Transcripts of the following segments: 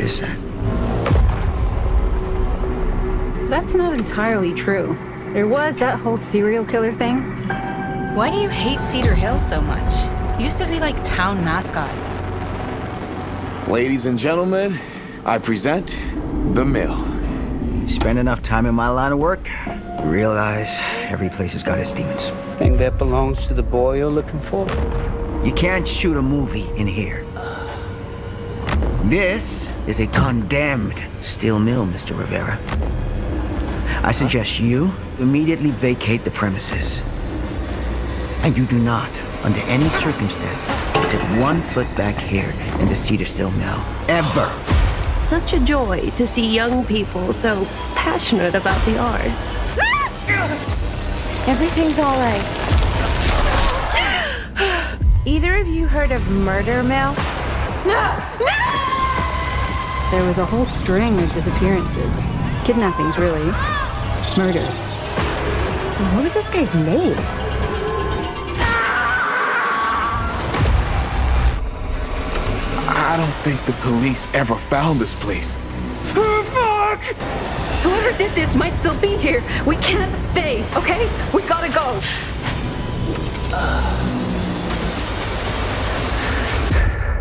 is that? That's not entirely true. There was that whole serial killer thing. Why do you hate Cedar Hills so much? Used to be like town mascot. Ladies and gentlemen, I present The Mill. Spend enough time in my line of work, you realize every place has got its demons. Think that belongs to the boy you're looking for? You can't shoot a movie in here. This is a condemned steel mill, Mr. Rivera. I suggest you immediately vacate the premises. And you do not, under any circumstances, set 1 foot back here in the Cedar Steel Mill. Ever. Such a joy to see young people so passionate about the arts. Everything's all right. Either of you heard of Murder Mill? No! There was a whole string of disappearances. Kidnappings, really. Murders. So what was this guy's name? I don't think the police ever found this place. Fuck! Whoever did this might still be here. We can't stay, okay? We gotta go.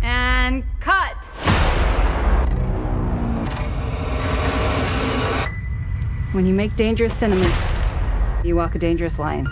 And cut. When you make dangerous cinema, you walk a dangerous line.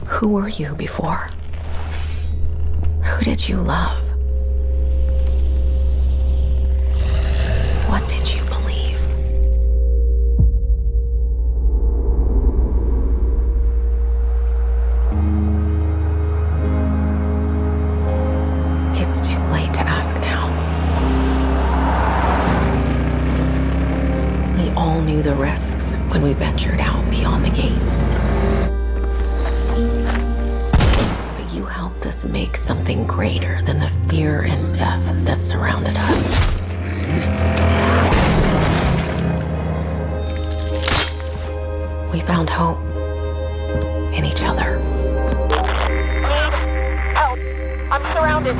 Who were you before? Who did you love? What did you believe? It's too late to ask now. We all knew the risks when we ventured out beyond the gates. You helped us make something greater than the fear and death that surrounded us. We found hope in each other. Need help. I'm surrounded.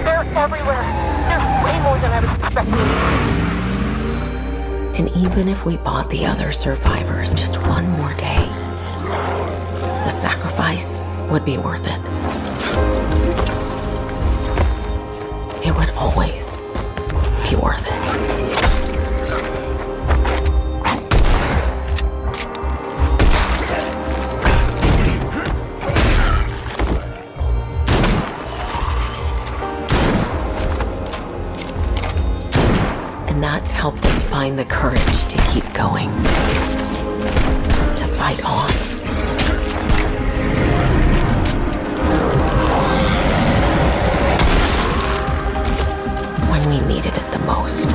They're everywhere. There's way more than I was expecting. And even if we bought the other survivors just one more day, the sacrifice would be worth it. It would always be worth it. And that helped us find the courage to keep going, to fight on. We needed it the most.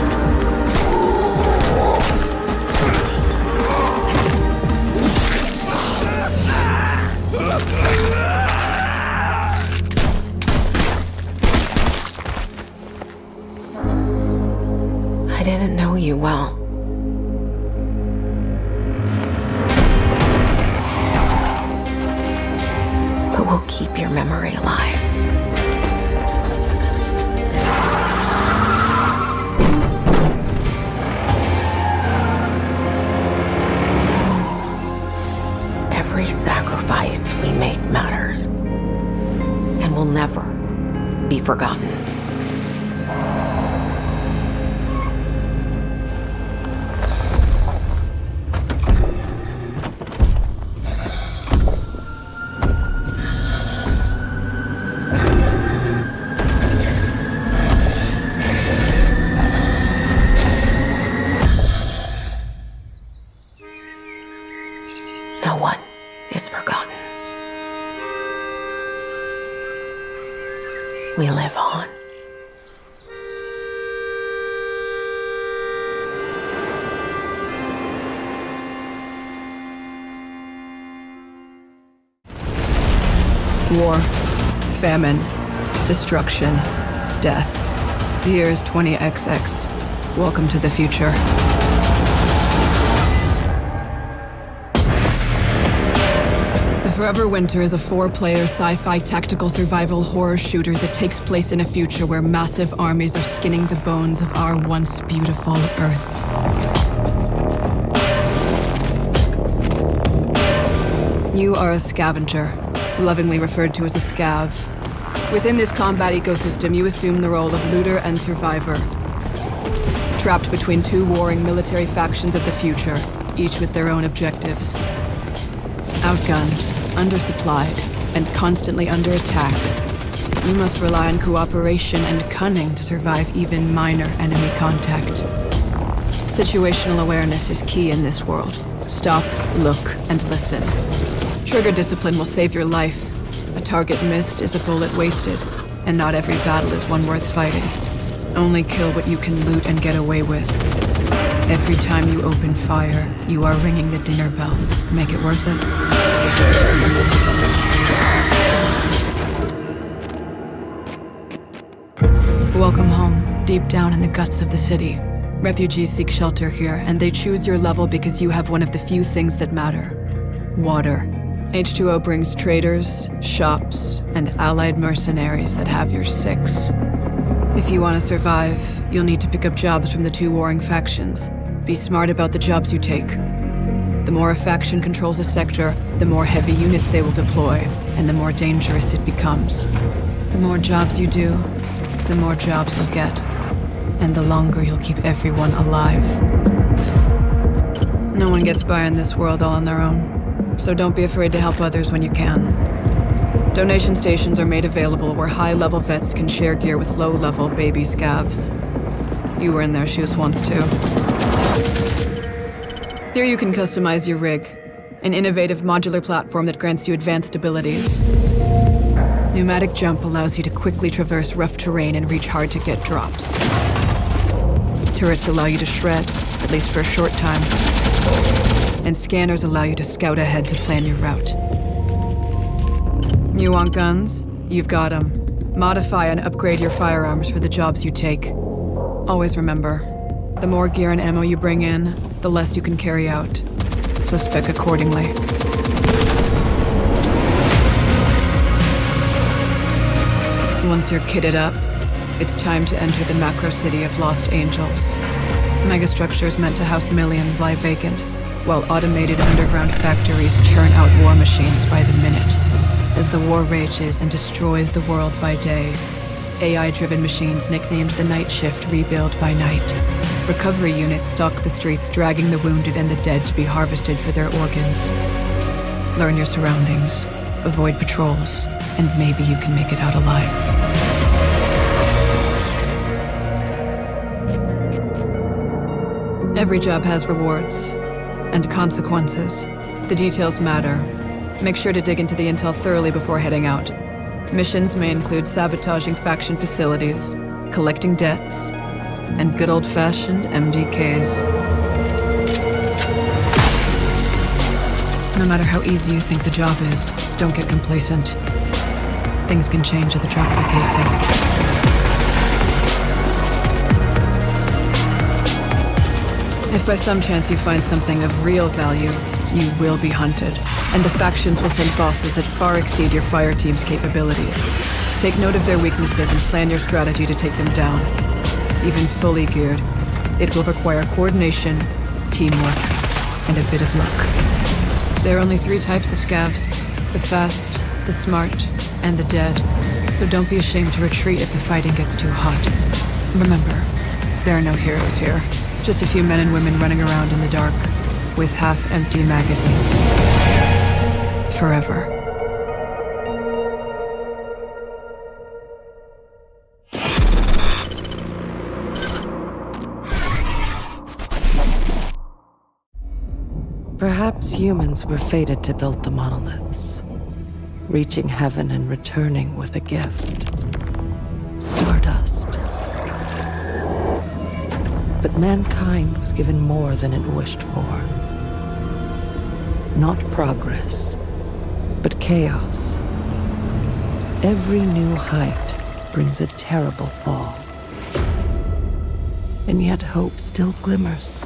I didn't know you well. But we'll keep your memory alive. Every sacrifice we make matters and will never be forgotten. No one is forgotten. We live on. War, famine, destruction, death. The year is 20XX. Welcome to the future. The Forever Winter is a 4-player sci-fi tactical survival horror shooter that takes place in a future where massive armies are skinning the bones of our once beautiful Earth. You are a scavenger, lovingly referred to as a scav. Within this combat ecosystem, you assume the role of looter and survivor. Trapped between two warring military factions of the future, each with their own objectives. Outgunned, undersupplied, and constantly under attack, you must rely on cooperation and cunning to survive even minor enemy contact. Situational awareness is key in this world. Stop, look, and listen. Trigger discipline will save your life. A target missed is a bullet wasted, and not every battle is one worth fighting. Only kill what you can loot and get away with. Every time you open fire, you are ringing the dinner bell. Make it worth it. Welcome home, deep down in the guts of the city. Refugees seek shelter here, and they choose your level because you have one of the few things that matter. Water. H2O brings traders, shops, and allied mercenaries that have your six. If you want to survive, you'll need to pick up jobs from the two warring factions. Be smart about the jobs you take. The more a faction controls a sector, the more heavy units they will deploy, and the more dangerous it becomes. The more jobs you do, the more jobs you'll get, and the longer you'll keep everyone alive. No one gets by in this world all on their own. So don't be afraid to help others when you can. Donation stations are made available where high-level vets can share gear with low-level baby scavs. You were in their shoes once too. Here you can customize your rig, an innovative modular platform that grants you advanced abilities. Pneumatic jump allows you to quickly traverse rough terrain and reach hard-to-get drops. Turrets allow you to shred, at least for a short time. And scanners allow you to scout ahead to plan your route. You want guns? You've got them. Modify and upgrade your firearms for the jobs you take. Always remember, the more gear and ammo you bring in, the less you can carry out. So spec accordingly. Once you're kitted up, it's time to enter the macro city of Lost Angels. Megastructures meant to house millions lie vacant, while automated underground factories churn out war machines by the minute. As the war rages and destroys the world by day, AI-driven machines nicknamed the Night Shift rebuild by night. Recovery units stalk the streets, dragging the wounded and the dead to be harvested for their organs. Learn your surroundings, avoid patrols, and maybe you can make it out alive. Every job has rewards and consequences. The details matter. Make sure to dig into the intel thoroughly before heading out. Missions may include sabotaging faction facilities, collecting debts, and good old-fashioned MDKs. No matter how easy you think the job is, don't get complacent. Things can change at the drop of a casing. If by some chance you find something of real value, you will be hunted, and the factions will send bosses that far exceed your fire team's capabilities. Take note of their weaknesses and plan your strategy to take them down. Even fully geared, it will require coordination, teamwork, and a bit of luck. There are only 3 types of scavs: the fast, the smart, and the dead. So don't be ashamed to retreat if the fighting gets too hot. Remember, there are no heroes here. Just a few men and women running around in the dark with half-empty magazines. Forever. Perhaps humans were fated to build the monoliths, reaching heaven and returning with a gift. Stardust. But mankind was given more than it wished for. Not progress, but chaos. Every new height brings a terrible fall. And yet hope still glimmers,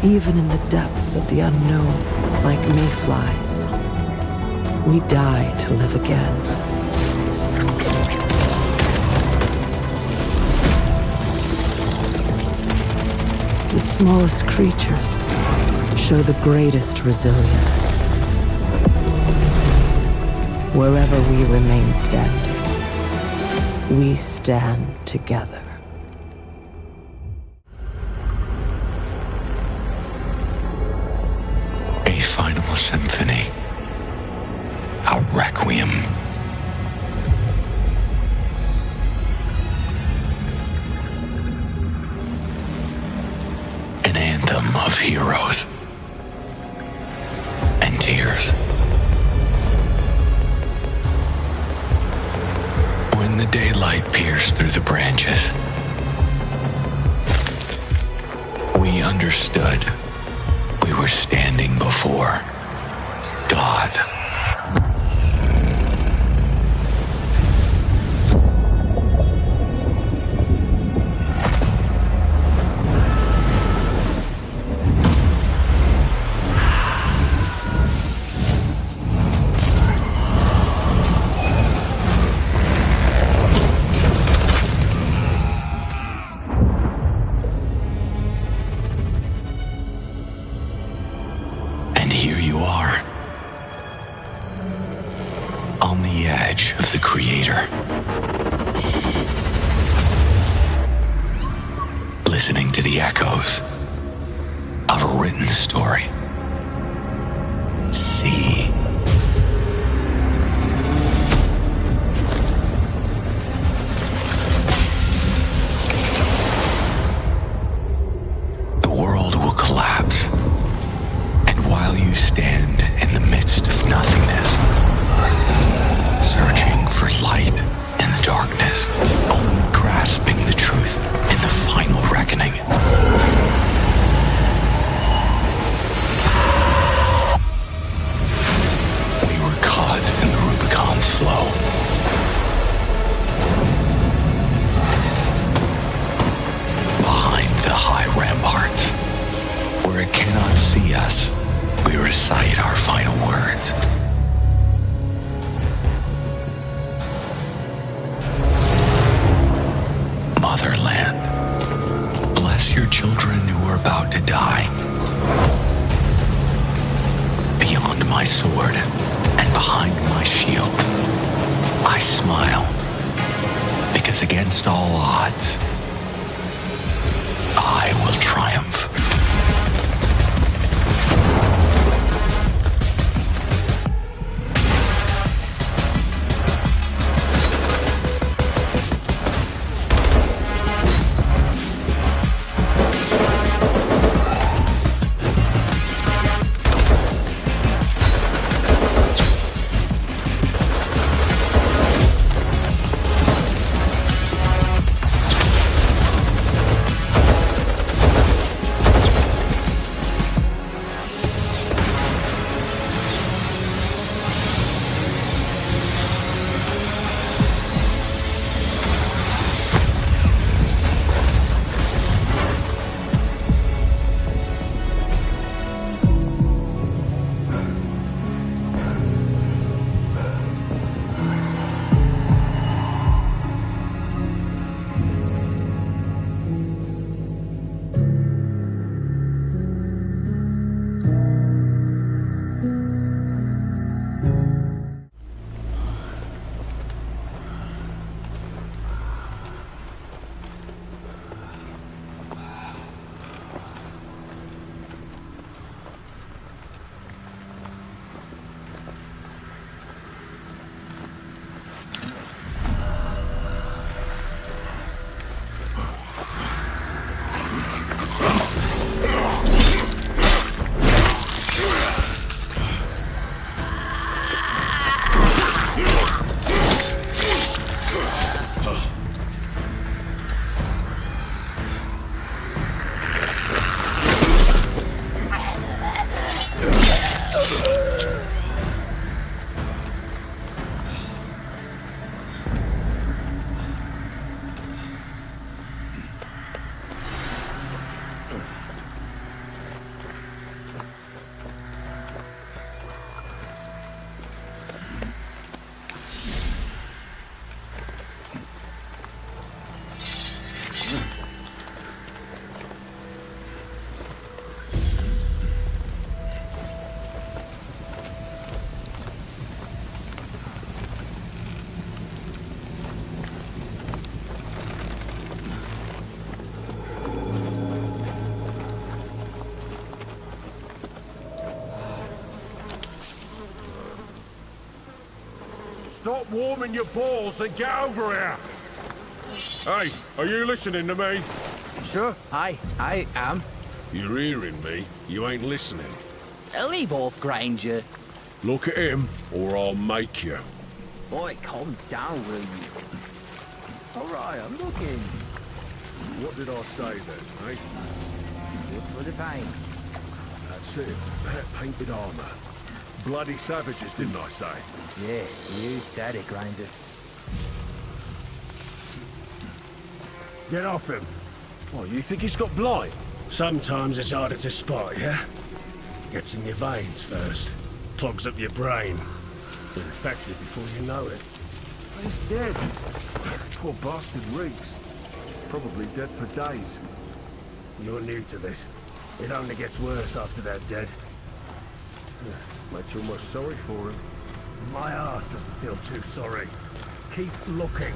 even in the depths of the unknown, like mayflies. We die to live again. The smallest creatures show the greatest resilience. Wherever we remain standing, we stand together. A final symphony. A requiem. An anthem of heroes and tears. When the daylight pierced through the branches, we understood we were standing before God. And here you are, on the edge of the Creator, listening to the echoes of a written story. See. The world will collapse. While you stand in the midst of nothingness, searching for light in the darkness, only grasping the truth in the final reckoning. We were caught in the Rubicon's flow. Behind the high ramparts, where it cannot see us, we recite our final words. Motherland, bless your children who are about to die. Beyond my sword and behind my shield, I smile, because against all odds, I will triumph. Stop warming your balls and get over here! Hey, are you listening to me? Sure, I am. You're hearing me. You ain't listening. Leave off, Granger. Look at him, or I'll make you. Boy, calm down, will you? Alright, I'm looking. What did I say then, eh? Just for the paint. That's it. That painted armor. Bloody savages, didn't I say? Yeah, you said it, Granger. Get off him. What, you think he's got blight? Sometimes it's harder to spot, yeah? Gets in your veins first. Clogs up your brain. You're infected before you know it. He's dead. Poor bastard reeks. Probably dead for days. You're new to this. It only gets worse after they're dead. Makes you almost sorry for him. My ass doesn't feel too sorry. Keep looking.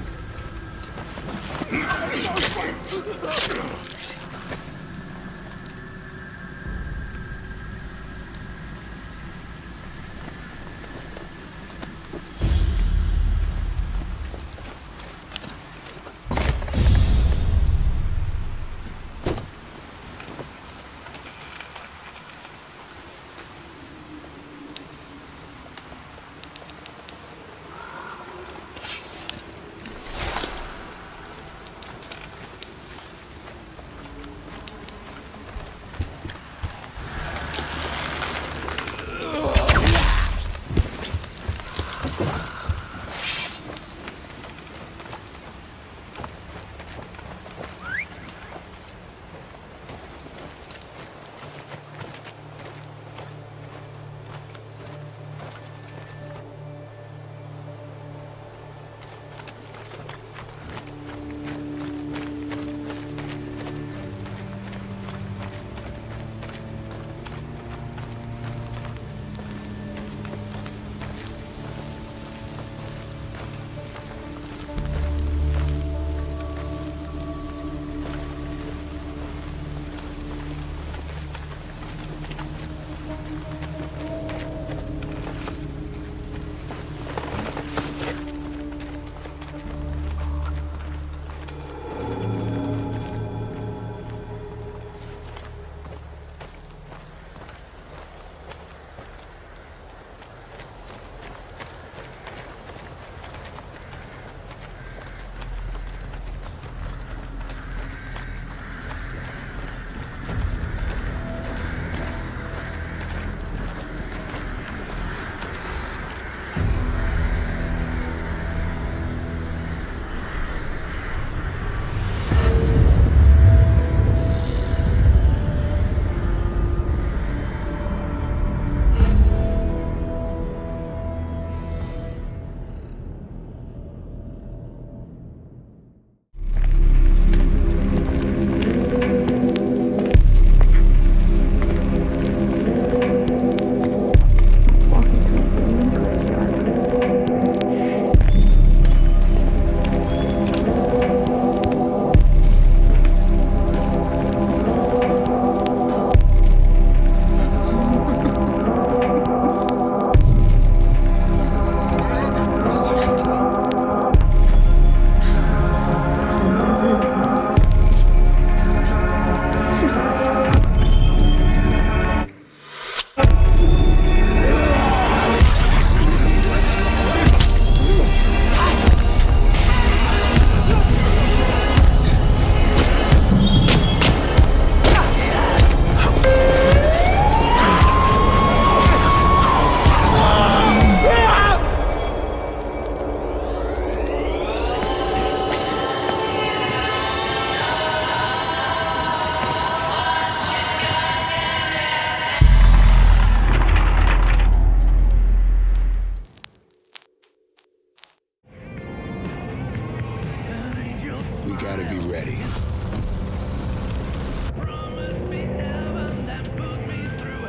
gotta be ready.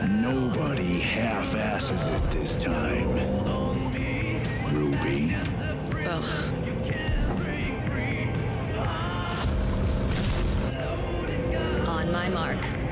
Nobody half-asses it this time. Ruby. Ugh. On my mark.